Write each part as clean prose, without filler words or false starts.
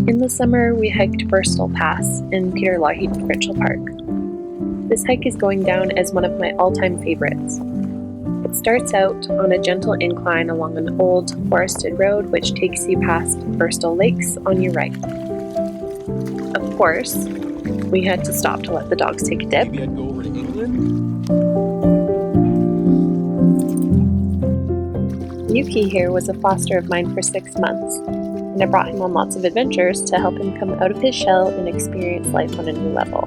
In the summer, we hiked Burstall Pass in Peter Lougheed Provincial Park. This hike is going down as one of my all-time favorites. It starts out on a gentle incline along an old forested road which takes you past Burstall Lakes on your right. Of course, we had to stop to let the dogs take a dip. Maybe I'd go over to England. Yuki here was a foster of mine for 6 months, and I brought him on lots of adventures to help him come out of his shell and experience life on a new level.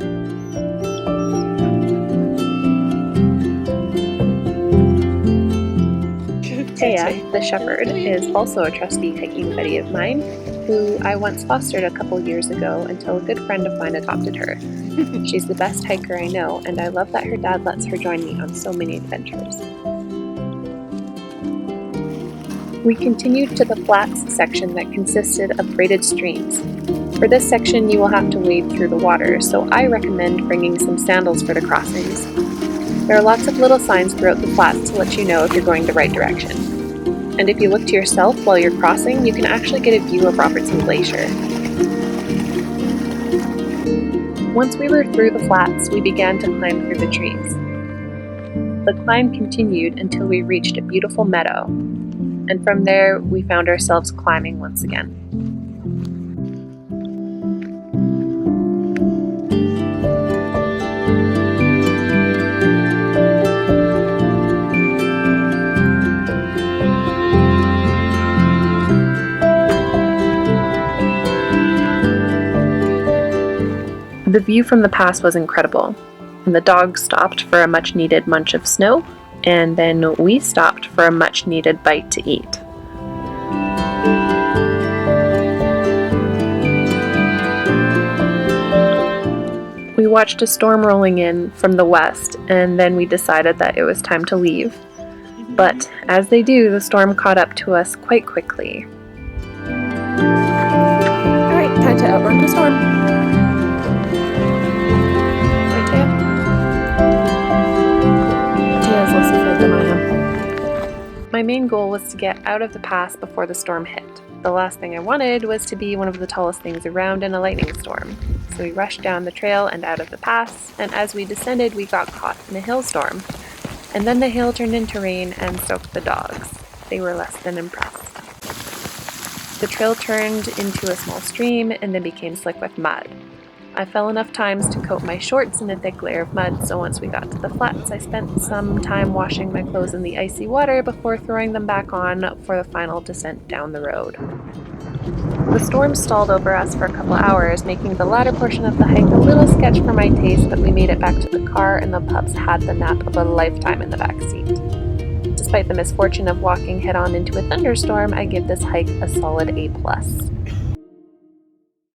Taya, the shepherd, is also a trusty hiking buddy of mine, who I once fostered a couple years ago until a good friend of mine adopted her. She's the best hiker I know, and I love that her dad lets her join me on so many adventures. We continued to the flats section that consisted of braided streams. For this section, you will have to wade through the water, so I recommend bringing some sandals for the crossings. There are lots of little signs throughout the flats to let you know if you're going the right direction. And if you look to yourself while you're crossing, you can actually get a view of Robertson Glacier. Once we were through the flats, we began to climb through the trees. The climb continued until we reached a beautiful meadow, and from there we found ourselves climbing once again. The view from the pass was incredible, and the dogs stopped for a much-needed munch of snow, and then we stopped for a much-needed bite to eat. We watched a storm rolling in from the west, and then we decided that it was time to leave. But as they do, the storm caught up to us quite quickly. Alright, time to outrun the storm. My main goal was to get out of the pass before the storm hit. The last thing I wanted was to be one of the tallest things around in a lightning storm. So we rushed down the trail and out of the pass, and as we descended we got caught in a hailstorm. And then the hail turned into rain and soaked the dogs. They were less than impressed. The trail turned into a small stream and then became slick with mud. I fell enough times to coat my shorts in a thick layer of mud, so once we got to the flats, I spent some time washing my clothes in the icy water before throwing them back on for the final descent down the road. The storm stalled over us for a couple hours, making the latter portion of the hike a little sketch for my taste, but we made it back to the car and the pups had the nap of a lifetime in the back seat. Despite the misfortune of walking head-on into a thunderstorm, I give this hike a solid A+.